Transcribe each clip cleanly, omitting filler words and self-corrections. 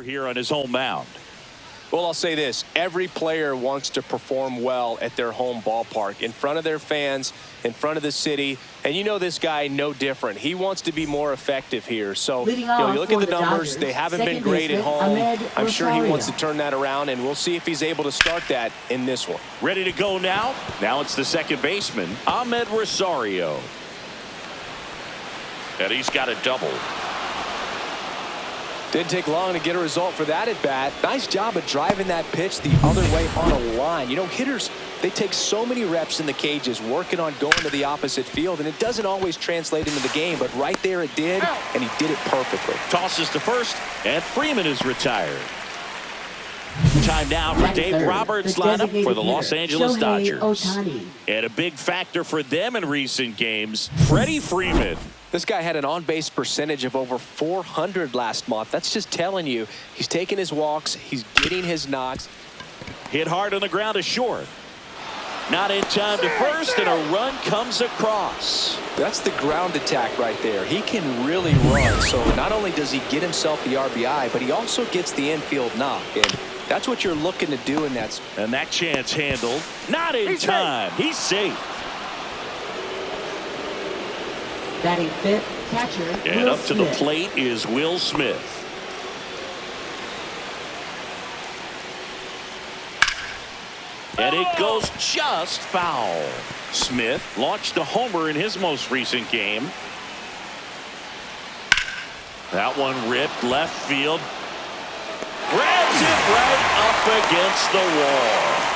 here on his home mound. Well, I'll say this. Every player wants to perform well at their home ballpark, in front of their fans, in front of the city. And you know this guy no different. He wants to be more effective here. So, you look at the numbers. They haven't been great at home. I'm sure he wants to turn that around, and we'll see if he's able to start that in this one. Ready to go now? Now it's the second baseman, Ahmed Rosario. And he's got a double. Didn't take long to get a result for that at bat. Nice job of driving that pitch the other way on a line. You know, hitters, they take so many reps in the cages working on going to the opposite field, and it doesn't always translate into the game, but right there it did, and he did it perfectly. Tosses to first, and Freeman is retired. Time now for Dave Roberts' lineup for the Los Angeles Dodgers. And a big factor for them in recent games, Freddie Freeman. This guy had an on-base percentage of over 400 last month. That's just telling you he's taking his walks, he's getting his knocks. Hit hard on the ground to short. Not in time to first, and a run comes across. That's the ground attack right there. He can really run, so not only does he get himself the RBI, but he also gets the infield knock, and that's what you're looking to do in that. And that chance handled. Not in time. He's safe. Batting fifth, catcher. And up to the plate is Will Smith. And it goes just foul. Smith launched a homer in his most recent game. That one ripped left field. Grabs it right up against the wall.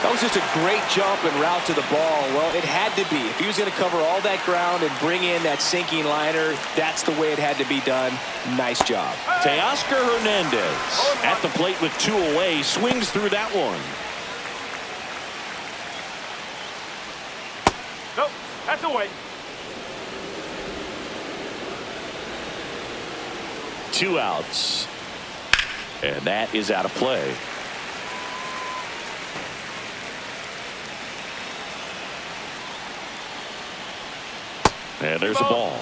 That was just a great jump and route to the ball. Well, it had to be. If he was going to cover all that ground and bring in that sinking liner, that's the way it had to be done. Nice job. Teoscar Hernandez at the plate with two away, swings through that one. Nope, that's away. 2 outs. And that is out of play. And there's a ball.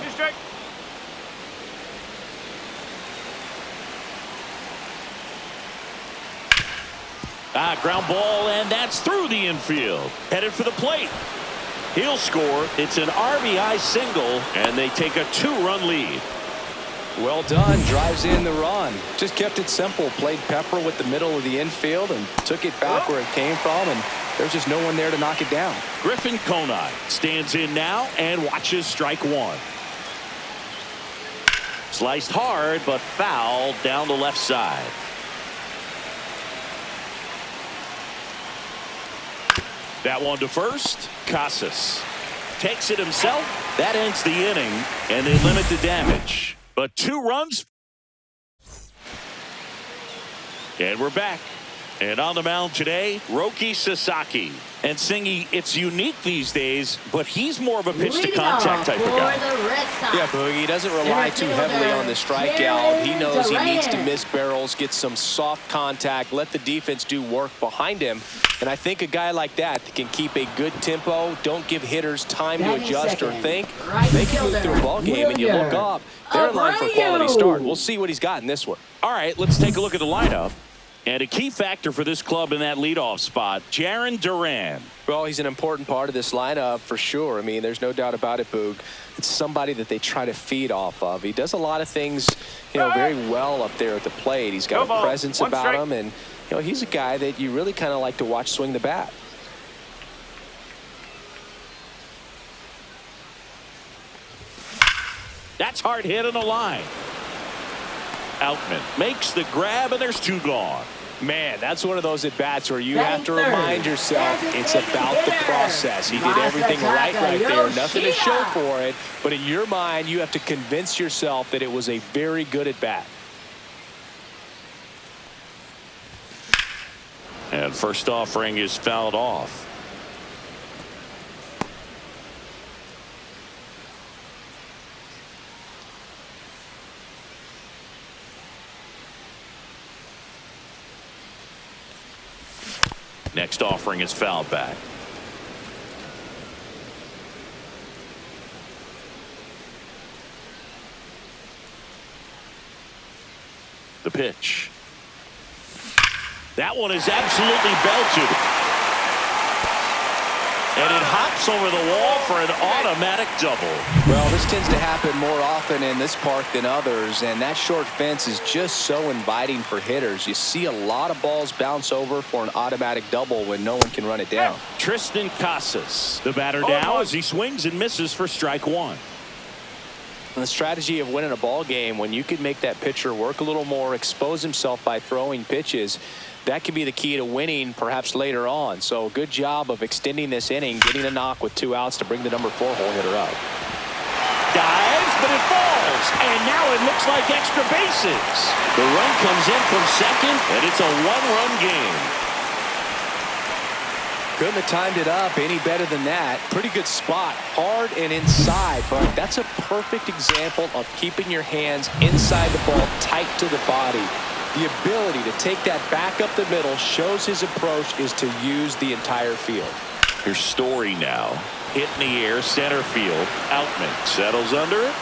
Ground ball, and that's through the infield. Headed for the plate. He'll score. It's an RBI single, and they take a 2-run lead. Well done. Drives in the run. Just kept it simple. Played pepper with the middle of the infield and took it back where it came from, and there's just no one there to knock it down. Griffin Conine stands in now and watches strike one. Sliced hard, but foul down the left side. That one to first. Casas takes it himself. That ends the inning, and they limit the damage. But 2 runs. And we're back. And on the mound today, Roki Sasaki. And Singy, it's unique these days, but he's more of a pitch-to-contact type of guy. Yeah, Boogie, he doesn't rely too heavily on the strikeout. He knows he needs to miss barrels, get some soft contact, let the defense do work behind him. And I think a guy like that can keep a good tempo, don't give hitters time to adjust or think. They can move through a ball game, and you look up, they're in line for a quality start. We'll see what he's got in this one. All right, let's take a look at the lineup. And a key factor for this club in that leadoff spot, Jarren Duran. Well, he's an important part of this lineup for sure. I mean, there's no doubt about it, Boog. It's somebody that they try to feed off of. He does a lot of things, very well up there at the plate. He's got a presence about him, and he's a guy that you really kind of like to watch swing the bat. That's hard hit on the line. Outman makes the grab, and there's 2 gone. Man, that's one of those at-bats where you have to remind yourself it's about the process. He did everything right there. Nothing to show for it. But in your mind, you have to convince yourself that it was a very good at-bat. And first offering is fouled off. Next offering is fouled back. The pitch. That one is absolutely belted. And it hops over the wall for an automatic double. Well, this tends to happen more often in this park than others, and that short fence is just so inviting for hitters. You see a lot of balls bounce over for an automatic double when no one can run it down. Tristan Casas, the batter now as he swings and misses for strike one. And the strategy of winning a ball game, when you can make that pitcher work a little more, expose himself by throwing pitches, that could be the key to winning perhaps later on. So good job of extending this inning, getting a knock with 2 outs to bring the number 4 hole hitter up. Dives, but it falls. And now it looks like extra bases. The run comes in from second, and it's a 1-run game. Couldn't have timed it up any better than that. Pretty good spot, hard and inside, but that's a perfect example of keeping your hands inside the ball, tight to the body. The ability to take that back up the middle shows his approach is to use the entire field. Here's Story now. Hit in the air, center field. Outman settles under it.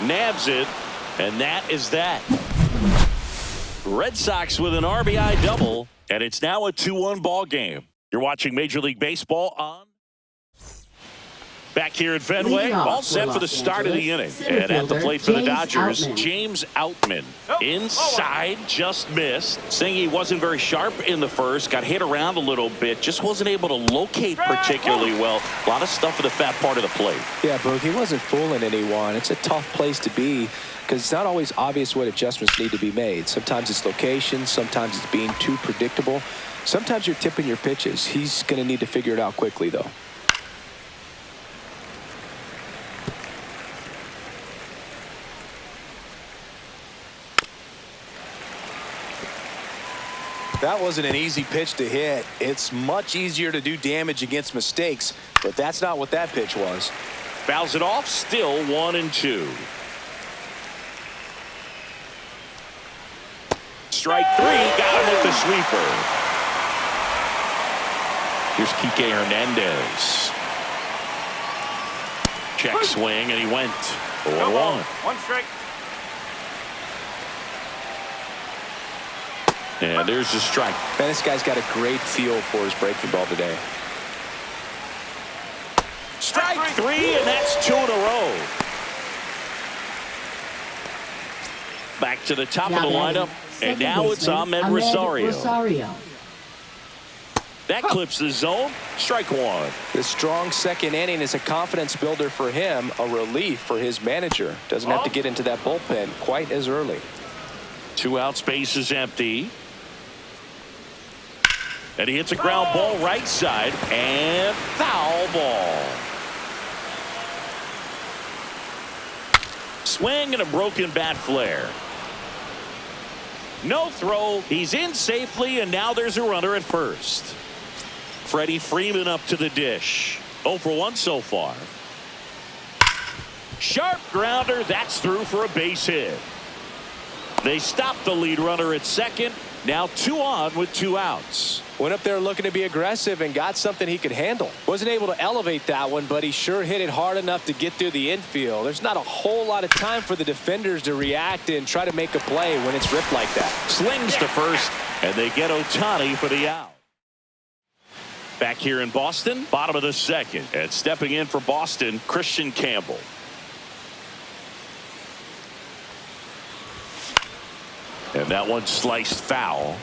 Nabs it, and that is that. Red Sox with an RBI double, and it's now a 2-1 ball game. You're watching Major League Baseball on. Back here at Fenway, all set for the start of the inning. And at the plate for the Dodgers, James Outman. Inside, just missed. Singy wasn't very sharp in the first, got hit around a little bit, just wasn't able to locate particularly well. A lot of stuff at the fat part of the plate. Yeah, Boog, he wasn't fooling anyone. It's a tough place to be because it's not always obvious what adjustments need to be made. Sometimes it's location, sometimes it's being too predictable. Sometimes you're tipping your pitches. He's going to need to figure it out quickly, though. That wasn't an easy pitch to hit. It's much easier to do damage against mistakes, but that's not what that pitch was. Fouls it off, still 1-2. Strike 3, got him with the sweeper. Here's Kike Hernandez. Check swing, and he went 4-1. 1 strike. And there's the strike. Man, this guy's got a great feel for his breaking ball today. Strike 3, and that's 2 in a row. Back to the top of the lineup, and now it's Ahmed Rosario. That clips the zone. Strike 1. The strong second inning is a confidence builder for him, a relief for his manager. Doesn't have to get into that bullpen quite as early. 2 out, space is empty. And he hits a ground ball right side, and foul ball. Swing and a broken bat flare. No throw. He's in safely, and now there's a runner at first. Freddie Freeman up to the dish. 0 for 1 so far. Sharp grounder. That's through for a base hit. They stopped the lead runner at second. Now 2 on with 2 outs. Went up there looking to be aggressive and got something he could handle. Wasn't able to elevate that one, but he sure hit it hard enough to get through the infield. There's not a whole lot of time for the defenders to react and try to make a play when it's ripped like that. Slings to first, and they get Ohtani for the out. Back here in Boston, bottom of the second. And stepping in for Boston, Christian Campbell. And that one sliced foul.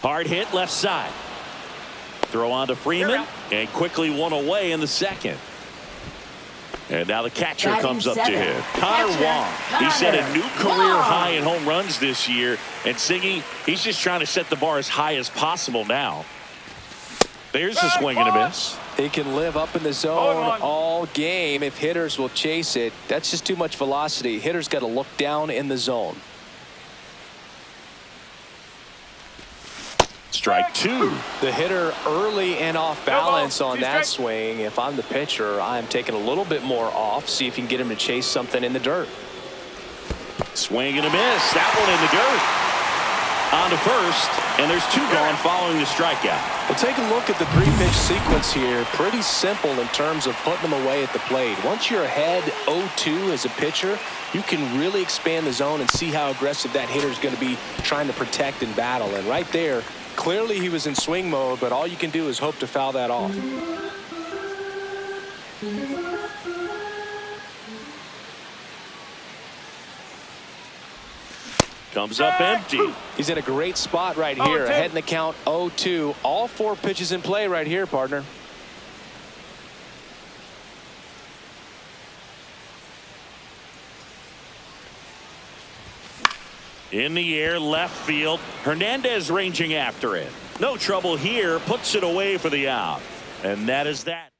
Hard hit left side. Throw on to Freeman, and quickly 1 away in the second. And now the catcher comes up to hit. Connor Wong. He set a new career high in home runs this year. And Singy, he's just trying to set the bar as high as possible now. There's a swing and a miss. He can live up in the zone all game if hitters will chase it. That's just too much velocity. Hitters got to look down in the zone. Strike 2. The hitter early and off balance on that swing. If I'm the pitcher, I'm taking a little bit more off. See if you can get him to chase something in the dirt. Swing and a miss. That one in the dirt. On to first. And there's 2 gone following the strikeout. Well, take a look at the 3-pitch sequence here. Pretty simple in terms of putting them away at the plate. Once you're ahead 0-2 as a pitcher, you can really expand the zone and see how aggressive that hitter is going to be trying to protect and battle. And right there, clearly he was in swing mode, but all you can do is hope to foul that off. Comes up empty. He's in a great spot right here. Ahead in the count 0-2. All 4 pitches in play right here, partner. In the air, left field. Hernandez ranging after it. No trouble here. Puts it away for the out. And that is that.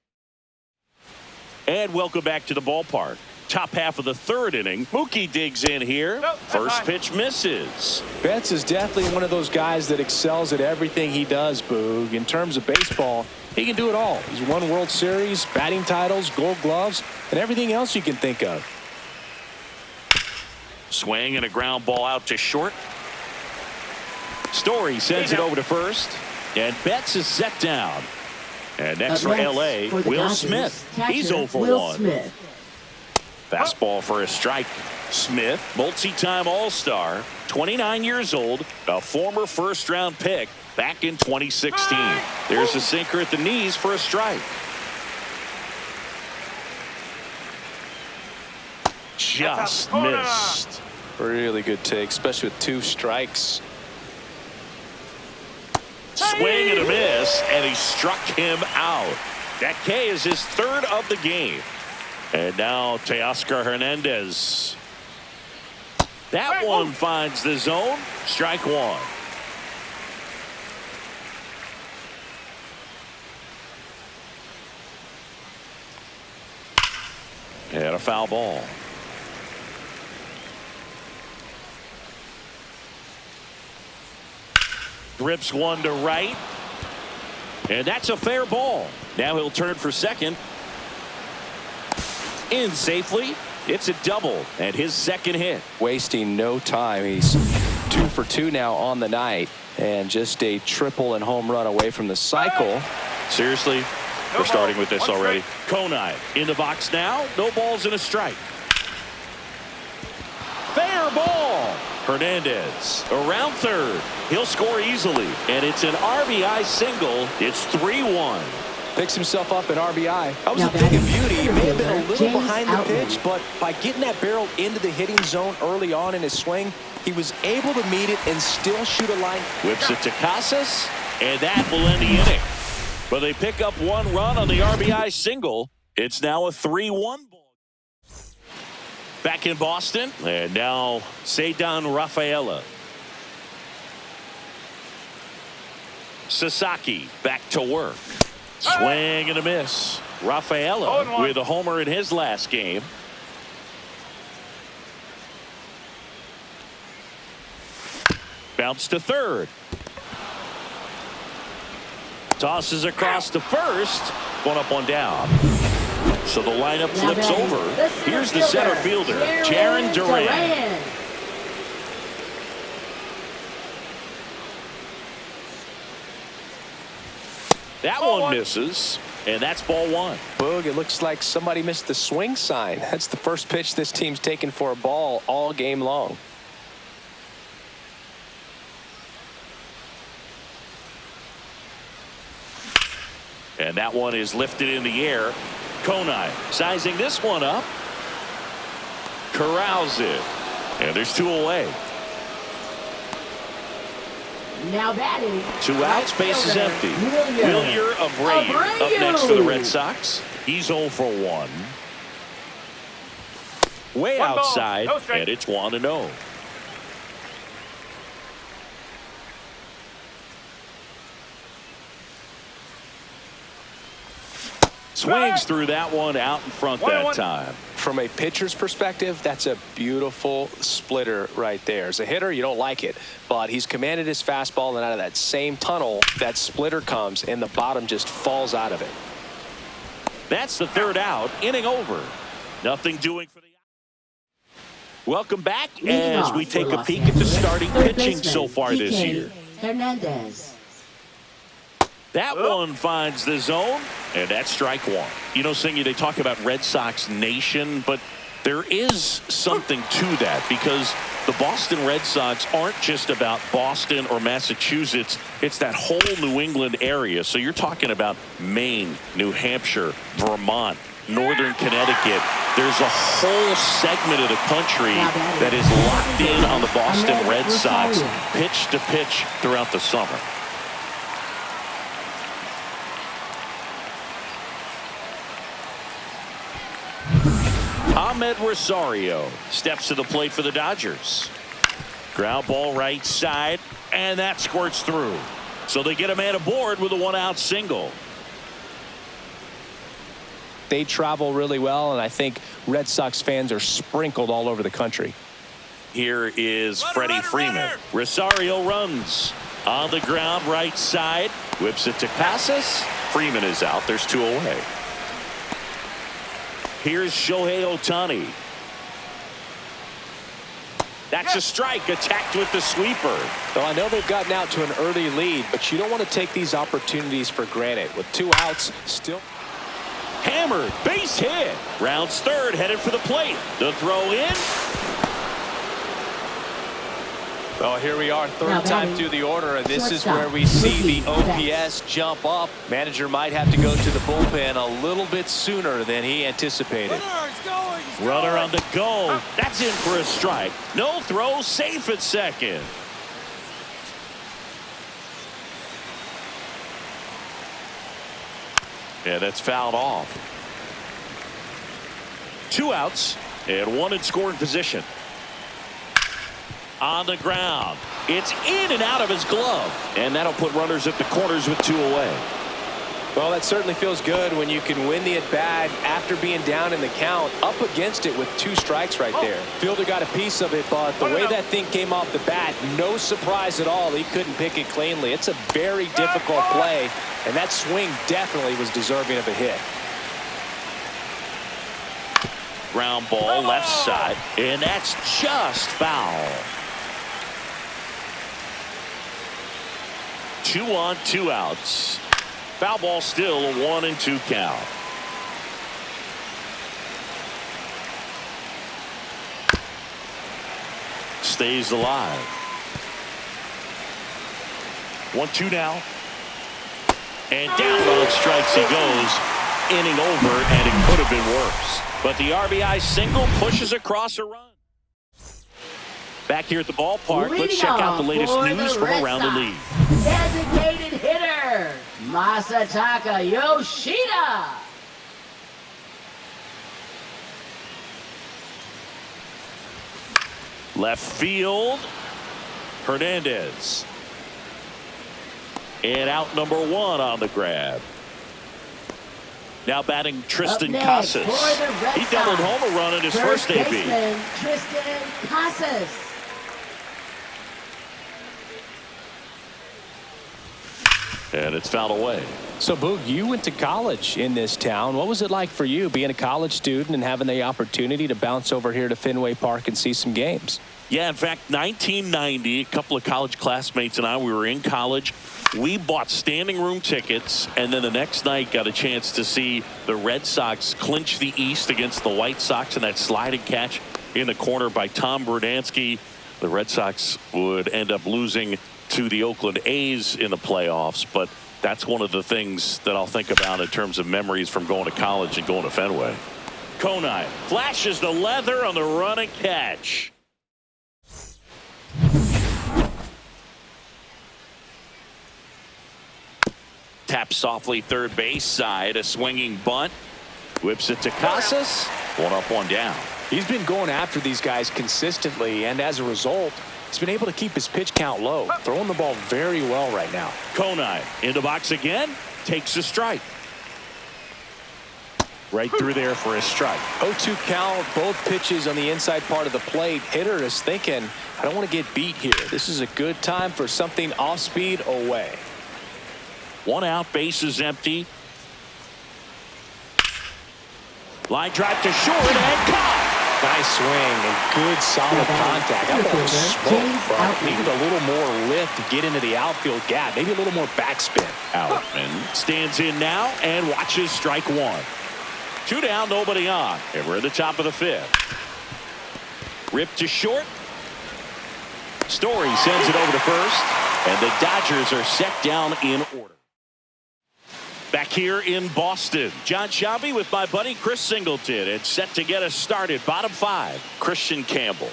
And welcome back to the ballpark. Top half of the 3rd inning. Mookie digs in here. First pitch misses. Betts is definitely one of those guys that excels at everything he does, Boog. In terms of baseball, he can do it all. He's won World Series, batting titles, Gold Gloves, and everything else you can think of. Swing and a ground ball out to short. Story sends it over to first. And Betts is set down. And next for L.A., Will Smith. He's 0 for 1. Fastball for a strike. Smith, multi-time All-Star, 29 years old, a former first-round pick back in 2016. There's a sinker at the knees for a strike. Just missed. Really good take, especially with 2 strikes. Swing and a miss, and he struck him out. That K is his 3rd of the game. And now Teoscar Hernandez. That one finds the zone. Strike 1. And a foul ball. Rips one to right. And that's a fair ball. Now he'll turn for second. In safely. It's a double and his 2nd hit. Wasting no time. He's 2 for 2 now on the night, and just a triple and home run away from the cycle. Seriously, we're starting with this already. Konai in the box now. No balls and a strike. Fair ball. Hernandez around 3rd. He'll score easily, and it's an RBI single. It's 3-1. Picks himself up an RBI. That was a thing of beauty. He may have been a little behind the pitch, but by getting that barrel into the hitting zone early on in his swing, he was able to meet it and still shoot a line. Whips it to Casas, and that will end the inning. But they pick up 1 run on the RBI single. It's now a 3-1 ball. Back in Boston, and now Ceddanne Rafaela. Sasaki back to work. Swing and a miss. Rafaela with a homer in his last game. Bounce to 3rd. Tosses across to first. 1 up, 1 down. So the lineup flips over. Here's the center fielder, Jarren Duran. That one misses, and that's ball 1. Boog, it looks like somebody missed the swing sign. That's the first pitch this team's taken for a ball all game long. And that one is lifted in the air. Konai sizing this one up. Corrals it. And there's 2 away. Now batting. 2 outs, base is empty. Wilyer Abreu up next for the Red Sox. He's 0 for 1. Way outside, and it's 1-0. Swings through that one out in front that time. From a pitcher's perspective, that's a beautiful splitter right there. As a hitter, you don't like it, but he's commanded his fastball, and out of that same tunnel, that splitter comes, and the bottom just falls out of it. That's the 3rd out. Inning over. Nothing doing for the. Welcome back as we take a peek at the starting pitching so far this year. Hernandez. That one finds the zone, and that's strike one. You know, Singy, they talk about Red Sox Nation, but there is something to that because the Boston Red Sox aren't just about Boston or Massachusetts. It's that whole New England area. So you're talking about Maine, New Hampshire, Vermont, Northern Connecticut. There's a whole segment of the country that is locked in on the Boston Red Sox pitch to pitch throughout the summer. Ahmed Rosario steps to the plate for the Dodgers. Ground ball right side, and that squirts through. So they get a man aboard with a one-out single. They travel really well, and I think Red Sox fans are sprinkled all over the country. Here is Freddie Freeman. Rosario runs on the ground right side, whips it to Casas. Freeman is out. There's two away. Here's Shohei Ohtani. That's a strike, attacked with the sweeper. Well, I know they've gotten out to an early lead, but you don't want to take these opportunities for granted. With two outs, still hammered, base hit. Rounds third, headed for the plate. The throw in. Well, here we are, third time through the order, and this is where we see the OPS jump up. Manager might have to go to the bullpen a little bit sooner than he anticipated. Runner on the go. That's in for a strike. No throw, safe at second. Yeah, that's fouled off. Two outs and one in scoring position. On the ground. It's in and out of his glove. And that'll put runners at the corners with two away. Well, that certainly feels good when you can win the at-bat after being down in the count, up against it with two strikes right there. Fielder got a piece of it, but the way that thing came off the bat, no surprise at all. He couldn't pick it cleanly. It's a very difficult play, and that swing definitely was deserving of a hit. Ground ball left side, and that's just foul. 2 on, 2 outs. Foul ball still, a 1-2 count. Stays alive. 1-2 now. And down on strikes he goes. Inning over, and it could have been worse. But the RBI single pushes across a run. Back here at the ballpark, let's check out the latest news from around the league. Designated hitter, Masataka Yoshida. Left field, Hernandez. And out number 1 on the grab. Now batting Tristan Casas. He doubled home a run in his first debut. Tristan Casas. And it's fouled away. So, Boog, you went to college in this town. What was it like for you being a college student and having the opportunity to bounce over here to Fenway Park and see some games? Yeah, in fact, 1990, a couple of college classmates and I, we were in college. We bought standing room tickets, and then the next night got a chance to see the Red Sox clinch the East against the White Sox in that sliding catch in the corner by Tom Brudansky. The Red Sox would end up losing to the Oakland A's in the playoffs, but that's one of the things that I'll think about in terms of memories from going to college and going to Fenway. Konai flashes the leather on the run and catch. Taps softly third base side, a swinging bunt. Whips it to Casas. 1 up, 1 down. He's been going after these guys consistently, and as a result, he's been able to keep his pitch count low, throwing the ball very well right now. Konai in the box again, takes a strike. Right through there for a strike. 0-2 count, both pitches on the inside part of the plate. Hitter is thinking, I don't want to get beat here. This is a good time for something off speed away. 1 out, base is empty. Line drive to short and caught. Nice swing and good solid contact. That ball smoked, but needed a little more lift to get into the outfield gap. Maybe a little more backspin. Outman stands in now and watches strike one. 2 down, nobody on. And we're at the top of the 5th. Ripped to short. Story sends it over to first. And the Dodgers are set down in order. Back here in Boston, John Shabby with my buddy Chris Singleton. It's set to get us started. Bottom 5, Christian Campbell.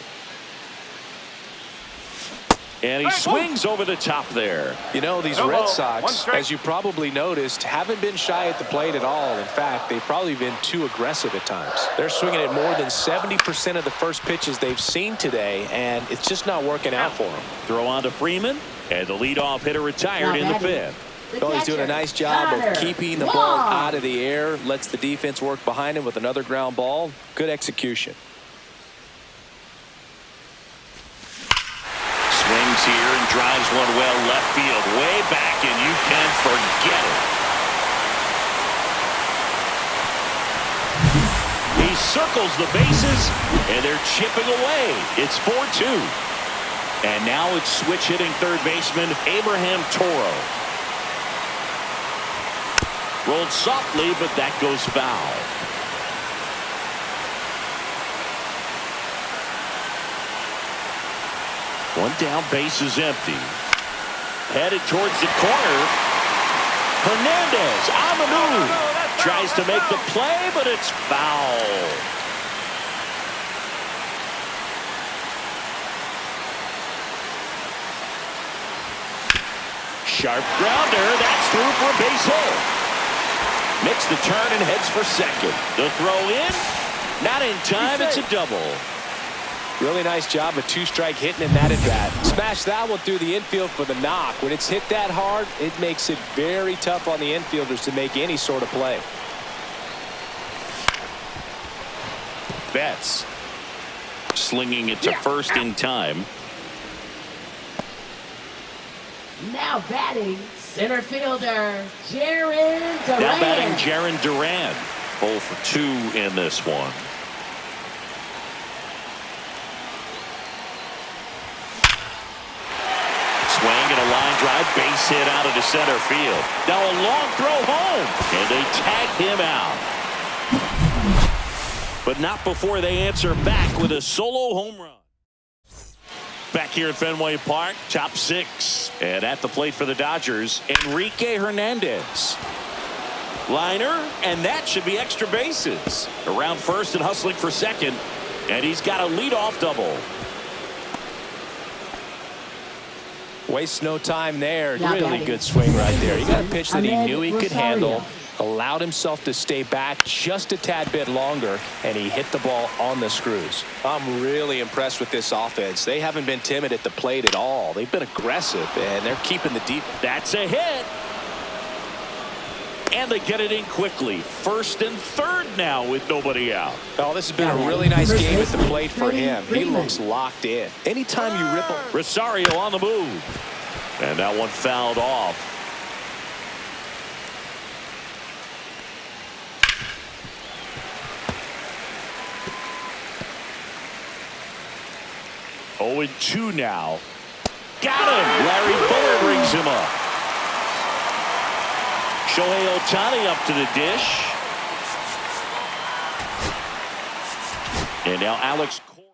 And he swings over the top there. You know, these Red Sox, as you probably noticed, haven't been shy at the plate at all. In fact, they've probably been too aggressive at times. They're swinging at more than 70% of the first pitches they've seen today, and it's just not working out for them. Throw on to Freeman, and the leadoff hitter retired in the 5th. Well, he's doing a nice job of keeping the ball out of the air, lets the defense work behind him with another ground ball. Good execution. Swings here and drives one well left field, way back, and you can forget it. He circles the bases, and they're chipping away. It's 4-2. And now it's switch hitting third baseman Abraham Toro. Rolled softly, but that goes foul. One down, base is empty. Headed towards the corner. Hernandez on the move. Tries to make the play, but it's foul. Sharp grounder. That's through for a base hit. Makes the turn and heads for second. The throw in. Not in time. It's a double. Really nice job of 2-strike hitting in that at bat. Smash that one through the infield for the knock. When it's hit that hard, it makes it very tough on the infielders to make any sort of play. Betts slinging it to first in time. Now batting, center fielder, Jarren Duran. Now batting Jarren Duran. 0 for 2 in this one. Swing and a line drive, base hit out into center field. Now a long throw home, and they tag him out. But not before they answer back with a solo home run. Back here at Fenway Park, top 6. And at the plate for the Dodgers, Enrique Hernandez. Liner, and that should be extra bases. Around first and hustling for second. And he's got a leadoff double. Wastes no time there. Really good swing right there. He got a pitch that he knew he could handle. Allowed himself to stay back just a tad bit longer, and he hit the ball on the screws. I'm really impressed with this offense. They haven't been timid at the plate at all. They've been aggressive, and they're keeping the defense. That's a hit. And they get it in quickly. First and third now with nobody out. Oh, this has been a really nice game at the plate for him. He looks locked in. Anytime you rip him. Rosario on the move. And that one fouled off. Oh, and 2 now. Got him. Larry Fuller brings him up. Shohei Ohtani up to the dish. And now Alex Cora.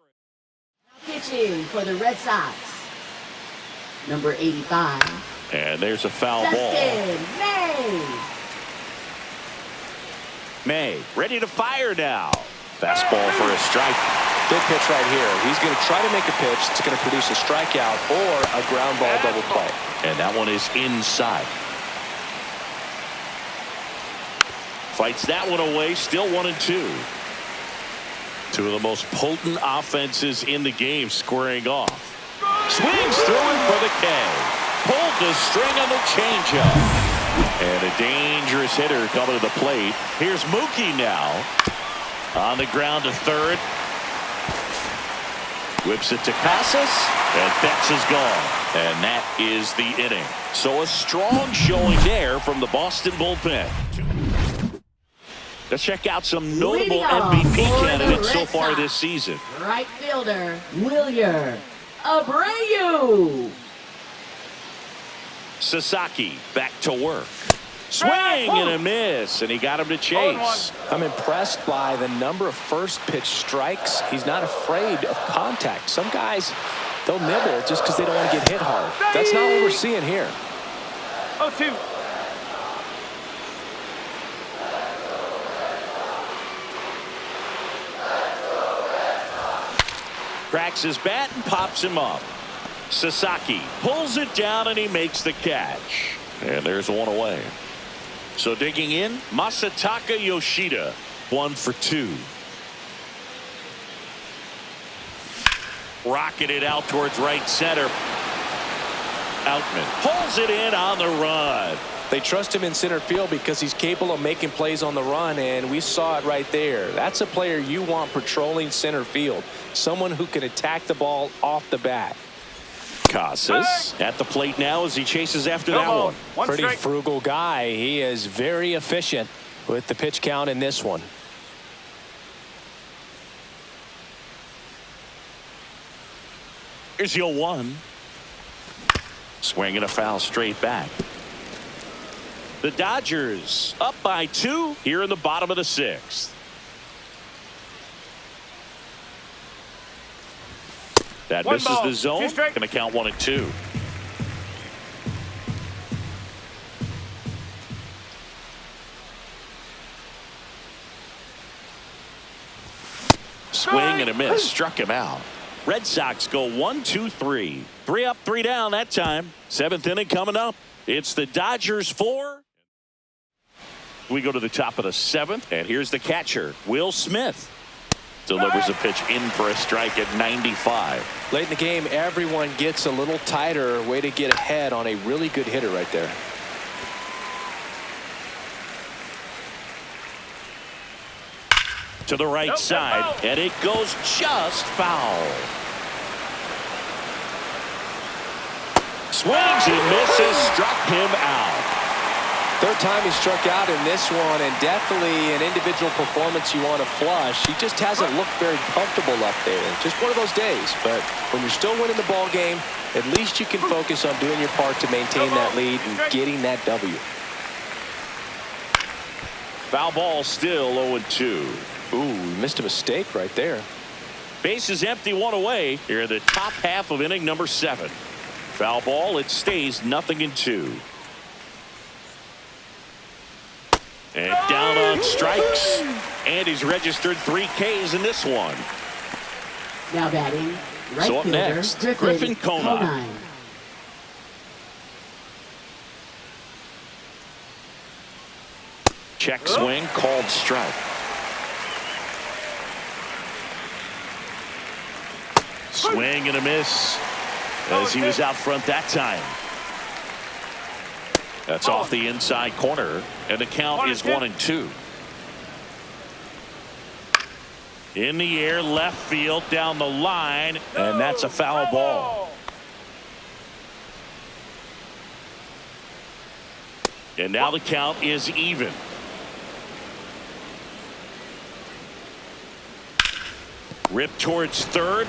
Pitching for the Red Sox, number 85. And there's a foul ball. Dustin May. May ready to fire now. Fastball for a strike. Good pitch right here. He's going to try to make a pitch that's going to produce a strikeout or a ground ball double play. And that one is inside. Fights that one away. Still 1-2. Two of the most potent offenses in the game squaring off. Swings through it for the K. Pulled the string on the changeup. And a dangerous hitter coming to the plate. Here's Mookie now. On the ground to third. Whips it to Casas. And Betts is gone. And that is the inning. So a strong showing there from the Boston bullpen. Let's check out some notable Leading off MVP for the candidates so Red far Sox, this season. Right fielder, Wilyer Abreu. Sasaki back to work. Swing and a miss, and he got him to chase. I'm impressed by the number of first pitch strikes. He's not afraid of contact. Some guys, they'll nibble just because they don't want to get hit hard. That's not what we're seeing here. 0-2. Cracks his bat and pops him up. Sasaki pulls it down and he makes the catch. And there's one away. So digging in, Masataka Yoshida, 1 for 2. Rocketed out towards right center. Outman pulls it in on the run. They trust him in center field because he's capable of making plays on the run, and we saw it right there. That's a player you want patrolling center field. Someone who can attack the ball off the bat. Casas at the plate now as he chases after that one. Pretty frugal guy. He is very efficient with the pitch count in this one. Here's your 1. Swinging a foul straight back. The Dodgers up by 2 here in the bottom of the 6th. That misses the zone. Going to count 1 and 2. Swing and a miss. Struck him out. Red Sox go 1, 2, 3. 3 up, 3 down that time. 7th inning coming up. It's the Dodgers 4. We go to the top of the 7th, and here's the catcher, Will Smith. Delivers a pitch in for a strike at 95. Late in the game, everyone gets a little tighter. Way to get ahead on a really good hitter right there. To the right side, and it goes just foul. Swings and misses, struck him out. Third time he struck out in this one, and definitely an individual performance you want to flush. He just hasn't looked very comfortable up there. Just one of those days. But when you're still winning the ball game, at least you can focus on doing your part to maintain that lead and getting that W. Foul ball, still 0-2. Ooh, missed a mistake right there. Base is empty, 1 away here in the top half of inning number 7. Foul ball, it stays 0-2. And down on strikes. And he's registered 3 Ks in this one. Now batting, right So up fielder, next, Griffin Conine. Check swing, called strike. Swing and a miss as he was out front that time. That's off the inside corner, and the count is 1-2. In the air, left field, down the line, and that's a foul ball. And now the count is even. Rip towards third.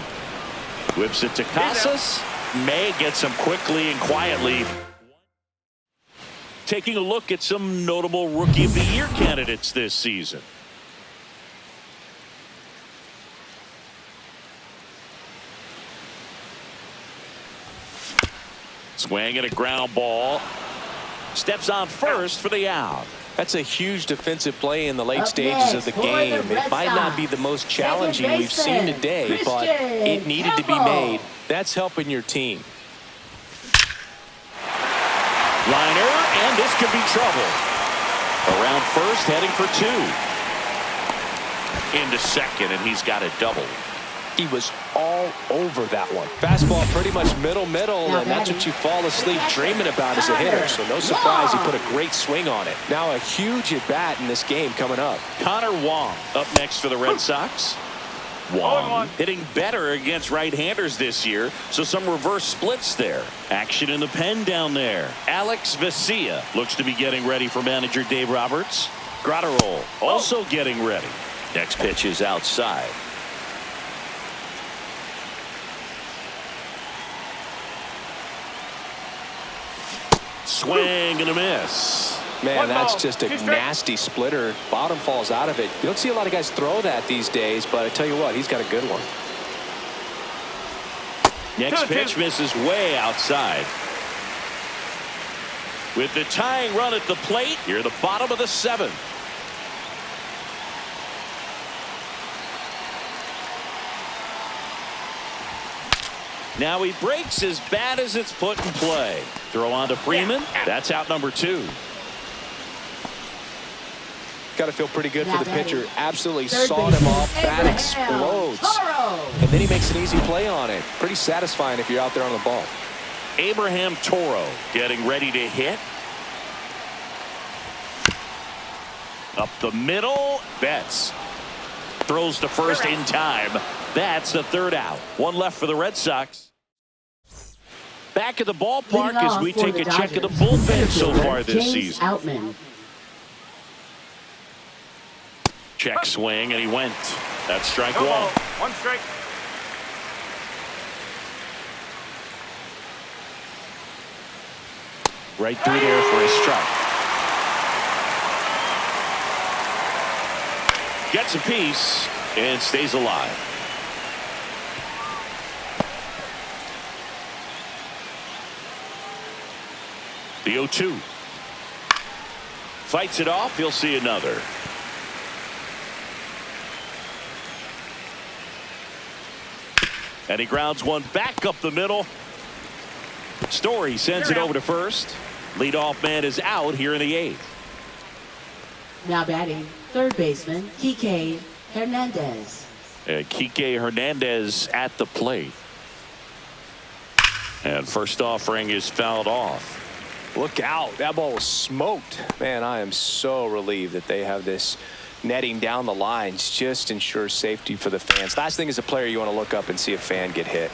Whips it to Casas. May gets him quickly and quietly. Taking a look at some notable Rookie of the Year candidates this season. Swing and a ground ball. Steps on first for the out. That's a huge defensive play in the late stages of the game. It might not be the most challenging we've seen today, but it needed to be made. That's helping your team. Liner, and this could be trouble. Around first, heading for 2. Into second, and he's got a double. He was all over that one. Fastball pretty much middle, and that's what you fall asleep dreaming about as a hitter. So no surprise he put a great swing on it. Now a huge at-bat in this game coming up. Connor Wong up next for the Red Sox. Wong hitting better against right-handers this year, so some reverse splits there. Action in the pen down there. Alex Vesia looks to be getting ready for manager Dave Roberts. Gratterall also getting ready. Next pitch is outside. Swing and a miss. Man, that's just a nasty splitter. Bottom falls out of it. You don't see a lot of guys throw that these days, but I tell you what, he's got a good one. Next pitch misses way outside. With the tying run at the plate, here the bottom of the 7th. Now he breaks as bad as it's put in play. Throw on to Freeman. That's out number 2. Got to feel pretty good for the pitcher. Absolutely sawed him off. That explodes. And then he makes an easy play on it. Pretty satisfying if you're out there on the ball. Abraham Toro getting ready to hit. Up the middle. Betts throws to first in time. That's the 3rd out. 1 left for the Red Sox. Back at the ballpark as we take a check of the bullpen so far this season. Outman. Check swing, and he went. That's strike 1. 1 strike. Right through there for a strike. Gets a piece and stays alive. The 0-2. Fights it off. He'll see another. And he grounds one back up the middle. Story sends it over to first. Leadoff man is out here in the 8th. Now batting, 3rd baseman, Kike Hernandez. Kike Hernandez at the plate. And first offering is fouled off. Look out. That ball was smoked. Man, I am so relieved that they have this netting down the lines. Just ensures safety for the fans. Last thing as a player, you want to look up and see a fan get hit.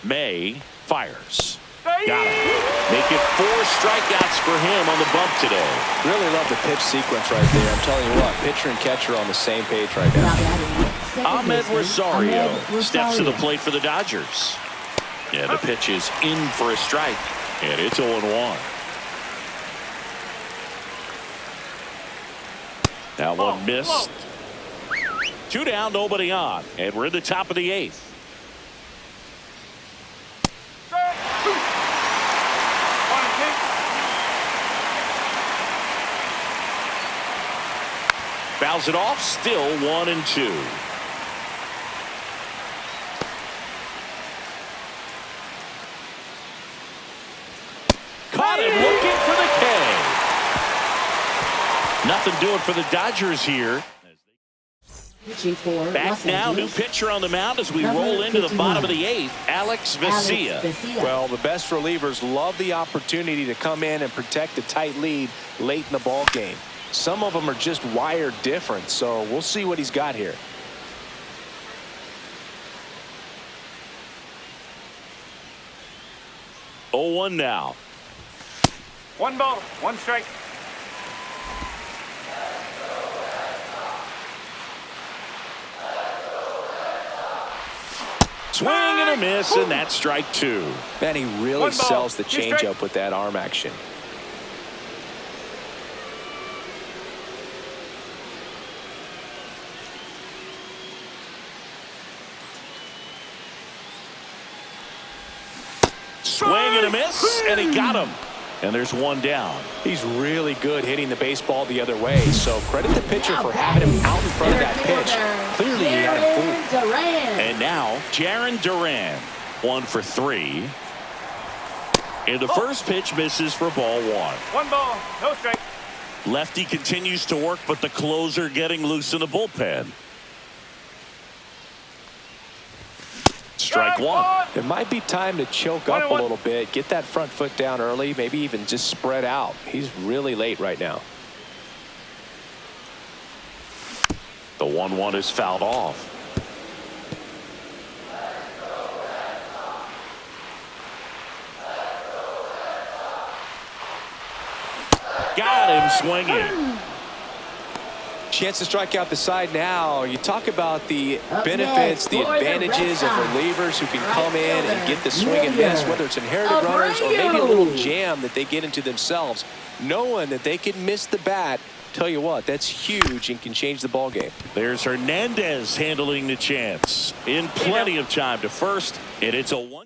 May fires. Got it. Make it 4 strikeouts for him on the bump today. Really love the pitch sequence right there. I'm telling you what, pitcher and catcher are on the same page right now. Ahmed Rosario steps to the plate for the Dodgers. Yeah, the pitch is in for a strike, and it's 0-1. Now one missed. 2 down, nobody on, and we're in the top of the 8th. Fouls it off, still 1-2. Caught him looking for the K. Nothing doing for the Dodgers here. Back now, new pitcher on the mound as we roll into the bottom of the 8th, Alex Vesia. Well, the best relievers love the opportunity to come in and protect a tight lead late in the ball game. Some of them are just wired different, so we'll see what he's got here. Oh, 0-1 now. 1 ball, 1 strike. Swing and a miss, and that's strike 2. Man, he really sells the changeup with that arm action. Swing and a miss, and he got him. And there's 1 down. He's really good hitting the baseball the other way, so credit the pitcher for having him out in front of that pitch. Clearly he had him fooled. And now Jarren Duran, 1 for 3. And the first pitch misses for ball 1. 1 ball, no strike. Lefty continues to work, but the closer getting loose in the bullpen. Strike 1. It might be time to choke up a little bit, get that front foot down early, maybe even just spread out. He's really late right now. The 1-1 is fouled off. Got him swinging. Chance to strike out the side now. You talk about the benefits, the advantages of relievers who can come in and get the swing and miss, whether it's inherited runners or maybe a little jam that they get into themselves. Knowing that they can miss the bat, tell you what, that's huge and can change the ball game. There's Hernandez handling the chance in plenty of time to first, and it's a 1-2.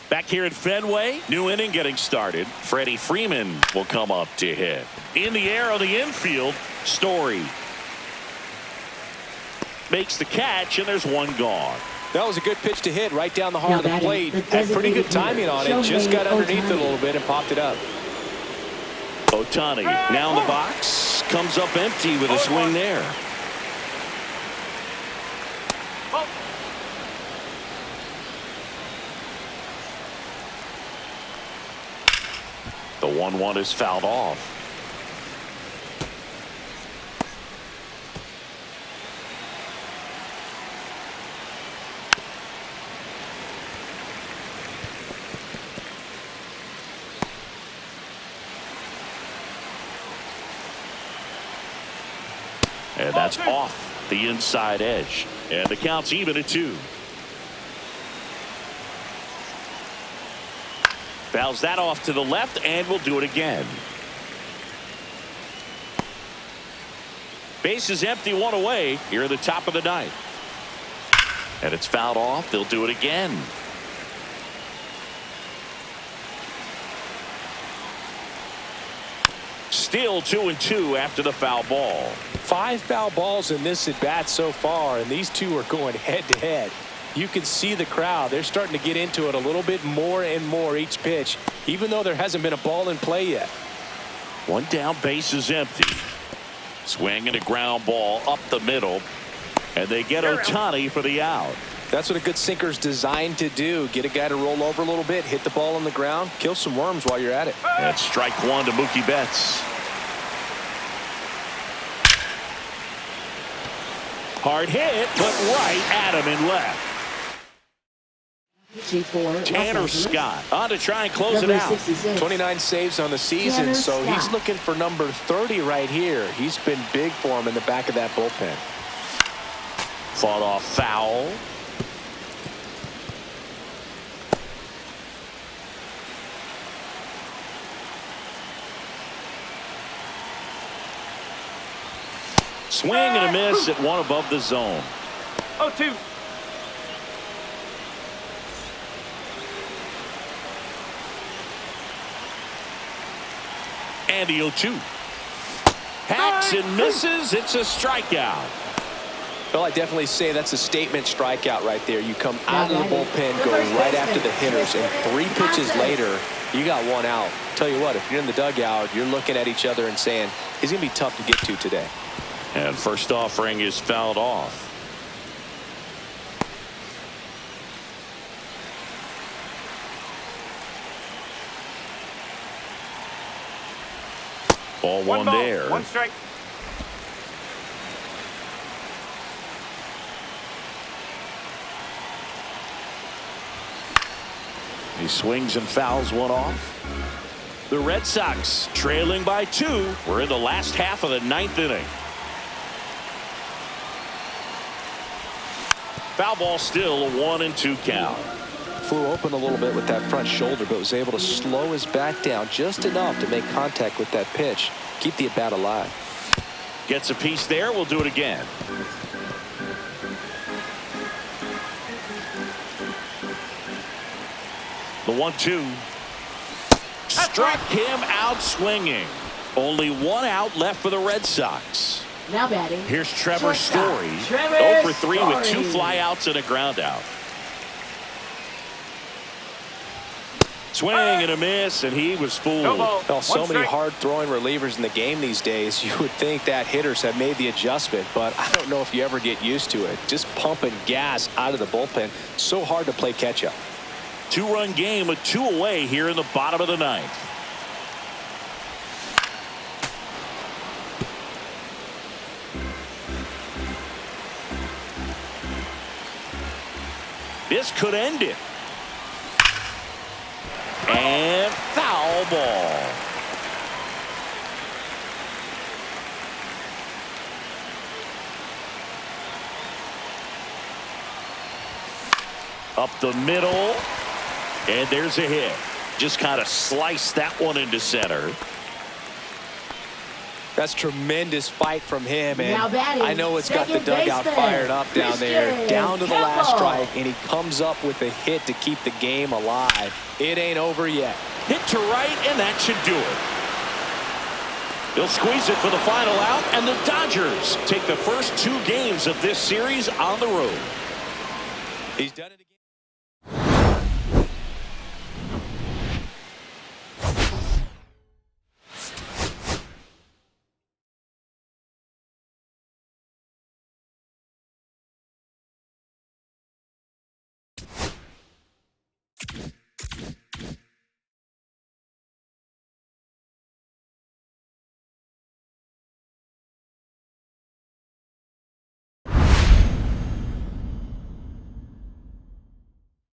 Back here at Fenway, new inning getting started. Freddie Freeman will come up to hit. In the air on the infield, Story makes the catch, and there's one gone. That was a good pitch to hit right down the heart of the plate. Had pretty good timing on it. Just got underneath it a little bit and popped it up. Ohtani now in the box, comes up empty with a swing there. The 1-1 is fouled off. And that's off the inside edge. And the count's even at 2. Fouls that off to the left, and we'll do it again. Base is empty, 1 away here at the top of the 9th. And it's fouled off. They'll do it again. Still 2-2 after the foul ball. 5 foul balls in this at bat so far, and these two are going head to head. You can see the crowd. They're starting to get into it a little bit more and more each pitch, even though there hasn't been a ball in play yet. One down, base is empty. Swing and a ground ball up the middle, and they get Ohtani for the out. That's what a good sinker's designed to do. Get a guy to roll over a little bit, hit the ball on the ground, kill some worms while you're at it. That's strike 1 to Mookie Betts. Hard hit, but right at him and left. Tanner Scott on to try and close it out. 29 saves on the season, so he's looking for number 30 right here. He's been big for him in the back of that bullpen. Fought off foul. Swing and a miss at 1 above the zone. 0-2. And the 0-2. Hacks and misses. It's a strikeout. Well, I definitely say that's a statement strikeout right there. You come out of the bullpen, go right after the hitters, and 3 pitches later, you got 1 out. Tell you what, if you're in the dugout, you're looking at each other and saying, he's going to be tough to get to today. And first offering is fouled off. Ball 1 there. 1 strike. He swings and fouls 1 off. The Red Sox trailing by 2. We're in the last half of the 9th inning. Foul ball, still a 1-2 count. Flew open a little bit with that front shoulder, but was able to slow his back down just enough to make contact with that pitch. Keep the at-bat alive. Gets a piece there. We'll do it again. The 1-2. Struck him out swinging. Only 1 out left for the Red Sox. Now batting. Here's Trevor Story. 0 for 3 with 2 flyouts and a ground out. Swing and a miss, and he was fooled. Well, so many hard-throwing relievers in the game these days. You would think that hitters have made the adjustment, but I don't know if you ever get used to it. Just pumping gas out of the bullpen. So hard to play catch-up. 2-run game with 2 away here in the bottom of the 9th. This could end it. And foul ball. Up the middle. And there's a hit. Just kind of sliced that one into center. That's tremendous fight from him, and Now batting, I know it's got the second dugout baseman, fired up down there, Christian down to the last Campbell. strike, and he comes up with a hit to keep the game alive. It ain't over yet. Hit to right, and that should do it. They'll squeeze it for the final out, and the Dodgers take the first 2 games of this series on the road. He's done it again.